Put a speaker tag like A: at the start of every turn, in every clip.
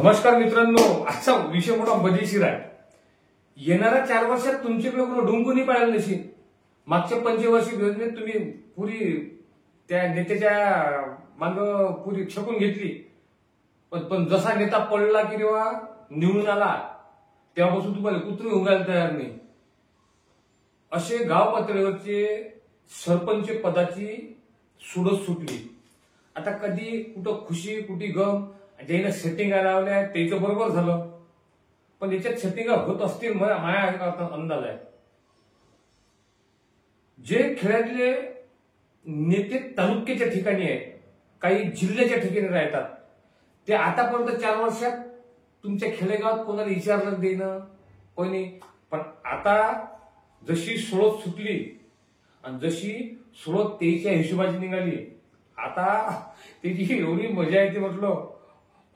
A: नमस्कार मित्रांनो, आजचा विषय मोठा मजेशीर आहे. येणाऱ्या 4 वर्षात तुमच्याकडे कोण डुंकून पाहिलं नशी. मागच्या 25 योजनेत तुम्ही पुरी त्या नेत्याच्या माग पुरी छकून घेतली. पण जसा नेता पडला की तेव्हा निवडून आला तेव्हापासून तुम्हाला कुत्री उगायला तयार नाही. असे गाव पातळीवरचे सरपंच पदाची सुडच सुटली. आता कधी कुठं खुशी कुठे गम ज्याने सेटिंग लावल्या त्याचं बरोबर झालं, पण याच्यात सेटिंग होत असतील माझ्या अंदाज आहे. जे खेळातले नेते तालुक्याच्या ठिकाणी आहेत, काही जिल्ह्याच्या ठिकाणी राहतात, ते आतापर्यंत 4 वर्षात तुमच्या खेडेगावात कोणाला विचारलं देणं कोणी. पण आता जशी सोडत सुटली आणि जशी सोडत त्याच्या हिशोबाची निघाली, आता त्याची एवढी मजा येते. म्हटलं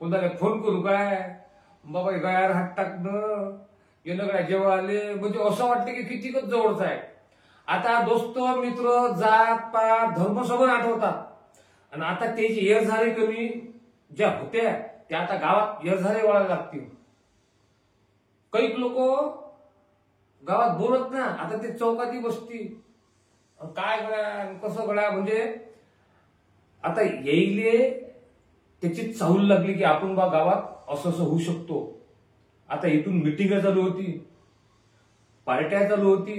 A: कोणाला फोन करू काय बाबा गायर हात टाकणं येणं काय जेव्हा आले म्हणजे असं वाटतं की कितीकच जवळच आहे. आता दोस्त मित्र जात पात धर्म सगळं आठवतात. आणि आता त्याची येरझारे कमी ज्या होत्या त्या आता गावात येरझारे वळायला लागतील. काही लोक गावात बोलत ना, आता ते चौकाती बसती काय गळ्या कसं गळ्या. म्हणजे आता येईले त्याची चाहूल लागली की आपण बा गावात असं असं होऊ शकतो. आता इथून मिटिंग चालू होती, पार्ट्या चालू होती,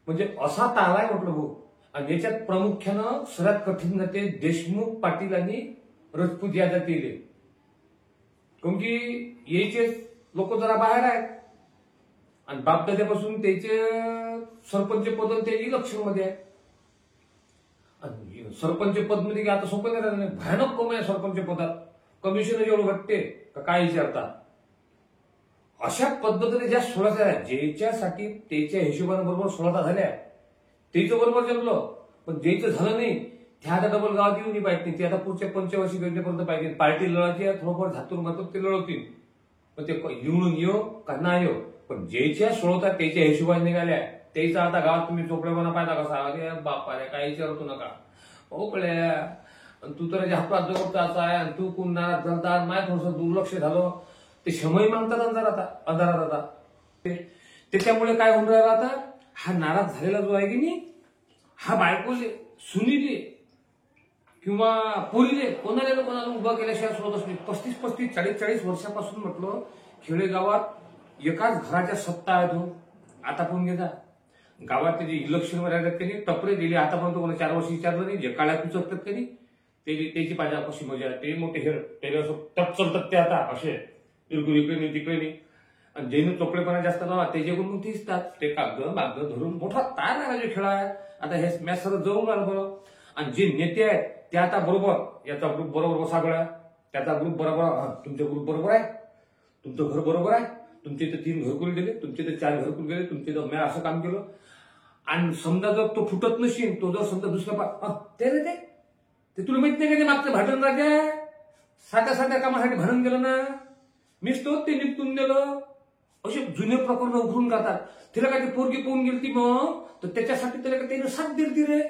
A: म्हणजे असा तालाय म्हटलं भाऊ. आणि याच्यात प्रामुख्यानं सर्वात कठीण जाते देशमुख पाटील आणि राजपूत या जातीले. कारण की याचे लोक जरा बाहेर आहेत आणि बापदाद्यापासून त्याचे सरपंच पद ते इलेक्शन मध्ये आहे. सरपंच पद मध्ये आता सोपं नाही राहिलं. भयानक कमी आहे सरपंच पदात. कमिशन एवढं वाटते का काय विचारतात. अशा पद्धतीने ज्या सोडता ज्याच्यासाठी त्याच्या हिशोबाने बरोबर सोडता झाल्या त्याचं बरोबर जमलं. पण ज्याचं झालं नाही त्या आता डबल गावात येऊन पाहिजे नाही. ते आता पुढच्या 25 योजनेपर्यंत पाहिजे. पार्टी लढायची थोडंफार धातूर मातूर ते लढवतील, पण ते निवडून येऊ का नाही येऊ. पण ज्याच्या सोडतात त्याच्या हिशोबाने निघाल्या त्याचा आता गावात तुम्ही चोपडेपणा पाहिजा कसा. अरे बापा रे काय विचारतो नका हो कळ्या. तू तर हातात जवळचा आहे आणि तू कोण नाराज झालता. माय थोडस दुर्लक्ष झालं ते क्षमही मागतात अंधारात आता. त्याच्यामुळे काय होऊन राहिलं आता, हा नाराज झालेला जो आहे की नाही, हा बायकोले सुनीले किंवा पोरीले कोणाला उभा केल्याशिवाय सोडत असते. 35 40 वर्षापासून म्हटलं खेडेगावात एकाच घराच्या सत्ता आहे. तो आता पण घेता गावात जे इलेक्शन वर राहतात त्यांनी टपरे दिले. आतापर्यंत कोणा 4 वर्ष विचारलं नाही. जे काळ्या कुचकतात त्यांनी त्याची पाहिजे कशी मजा आहे. ते मोठे हेर त्याला असं टप चालतात ते आता असे इकडे नाही तिकडे नाही. आणि ज्यानं चोपडेपणा जास्त लावा त्याच्याकडून दिसतात ते कागद धरून मोठा तार लागायचे खेळ आहे. आता हे मॅच सगळं जवळून आलं बरं. आणि जे नेते आहेत ते आता बरोबर याचा ग्रुप बरोबर बसा गळ्या, त्याचा ग्रुप बरोबर, तुमचा ग्रुप बरोबर आहे, तुमचं घर बरोबर आहे, तुमचे इथे 3 घरकुल दिले, तुमचे इथे 4 घरकुल गेले, तुमचे इथं मी असं काम केलं. आणि समजा जर तो फुटत नसेल, तो जर समजा दुसऱ्या ते तुला माहित नाही का ते मागचं भांडण राजा साध्या कामासाठी भांडण गेलं ना, मीच तो ते निपटून दिलं. असे जुने प्रकरण उघडून काढतात. तिला काय ती पोरगी पाहून गेली मग तर त्याच्यासाठी त्याला का त्याने साथ दिली रे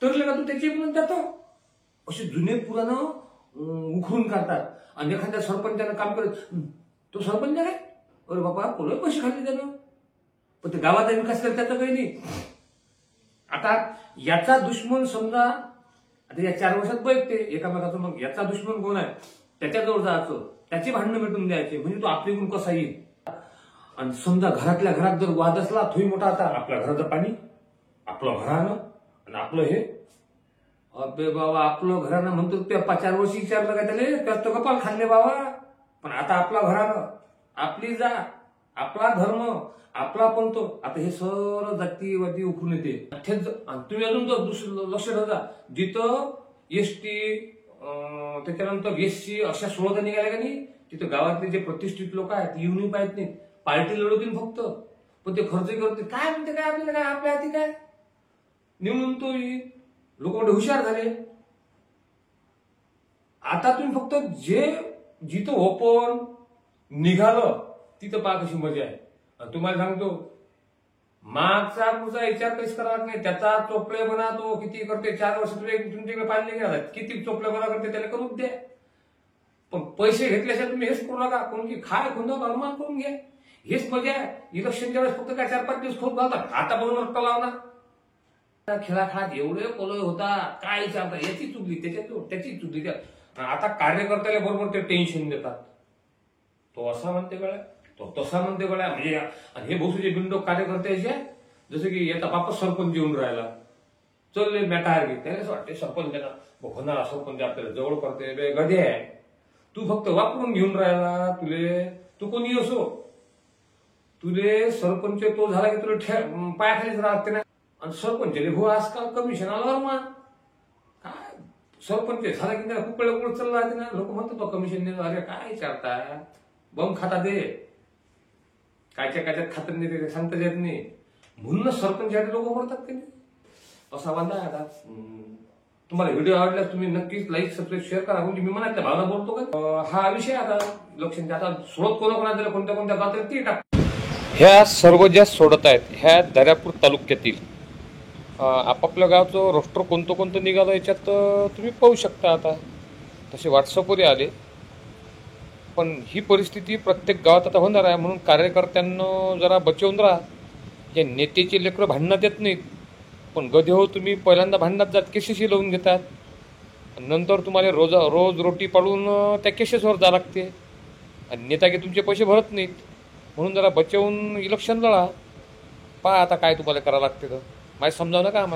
A: तर का तू त्याची म्हणून जातो. असे जुने पुराणं उघडून काढतात. आणि एखाद्या सरपंचानं काम करत तो सरपंच आहे अरे बाबा पोलं पैसे खाल्ले त्यानं, पण ते गावाचा विकास केला त्याचं काही नाही. आता याचा दुश्मन समजा आता या 4 वर्षात बघते एकामेकाचं. मग याचा दुश्मन कोण आहे त्याच्याजवळ जायचं, त्याची भांडणं मिटून द्यायचे म्हणजे तो आपलीकडून कसा येईल. आणि समजा घरातल्या घरात जर वाद असला थोडी मोठा, आता आपल्या घराचं पाणी आपलं घरानं आणि आपलं हे अबे बाबा आपलं घरानं म्हणतो ते 4 वर्ष विचारलं का त्याला त्याच तो कपाल खाल्ले बाबा. पण आता आपला घरानं आपली जा आपला धर्म आपला पंतो आता हे सर्व जातीवादी उखून येते. तुम्ही अजून लक्ष ठेवा जिथं एसटी त्याच्यानंतर एससी अशा सोडता निघाल्या का नाही तिथं गावातले जे प्रतिष्ठित लोक आहेत येऊनही पाहत नाही. पार्टी लढवतील फक्त, पण ते खर्च करते काय म्हणते काय आपल्याला काय आपल्या हाती काय निवडून तो लोक मोठे हुशार झाले. आता तुम्ही फक्त जे जिथं ओपन निघालं तिथं पहा कशी मजा आहे. तुम्हाला सांगतो मागचा पुढचा विचार काहीच करावा नाही. त्याचा चोपडेपणा तो किती करते 4 वर्ष तुमच्याकडे पाहिजे नाही किती चोपडेपणा करते त्याला करूच द्या. पण पैसे घेतल्याशिवाय तुम्ही हेच करू नका. कोण की खाय खुंदा अवमान करून घ्या. हेच मजा आहे. इलेक्शनच्या वेळेस फक्त काय 4-5 दिवस खूप घालतात. आता बघून रट्टा लावणार. खेळाखात एवढे पलोय होता. काय विचारता, याची चुकली त्याची चुकली त्या. आता कार्यकर्त्याला बरोबर ते टेन्शन देतात. तो असा म्हणते गळ्या, तो तसा म्हणते गळ्या. म्हणजे हे भोसूचे बिंडोक कार्यकर्ते असे जसं की येता बापच सरपंच येऊन राहिला. चल मॅटायर घे. त्याला असं वाटते सरपंच देणार होणार, सरपंच आपल्याला जवळ करते. गधे आहे तू, फक्त वापरून घेऊन राहिला. तू कोणी असो, तुले सरपंच तो झाला की तुला पायाखालीच राहते ना. आणि सरपंच हो आजकाल कमिशन आल्यावर मान काय सरपंच झाला की त्याला कुकळ कुकळ चालला राहते ना. लोक म्हणतात तो कमिशन देतो. अरे काय विचारता, बम खाता दे कायच्यात खातर नाही ते सांगता येत नाही. म्हणूनच सरपंच लोक मरतात की नाही. असा वांदा आहे आता. तुम्हाला व्हिडिओ आवडल्यास तुम्ही नक्कीच लाईक सबस्क्राईब शेअर करा. म्हणजे मी मनातल्या भावना बोलतो का हा विषय आता लक्षात. आता सोडत कोणाकोणा कोणत्या कोणत्या गावात ती टाक. ह्या सर्व ज्या सोडत आहेत ह्या दर्यापूर तालुक्यातील आपापल्या गावचं रोस्टर कोणतं निघालं याच्यात तुम्ही पाहू शकता. आता तसे व्हॉट्सअपवर आले, पण ही परिस्थिती प्रत्येक गावात आता होणार आहे. म्हणून कार्यकर्त्यांना जरा बचवून राहा. या नेत्याचे लेकरं भांडणात येत नाहीत, पण गधे हो तुम्ही पहिल्यांदा भांडणात जात केसेसही लावून घेतात. नंतर तुम्हाला रोज रोटी पाळून त्या केसेसवर जा लागते. आणि नेता की तुमचे पैसे भरत नाहीत. म्हणून जरा बचवून इलेक्शन लढा. पहा आता काय तुम्हाला करावं लागते तर. माझं समजावं नका आम्हाला.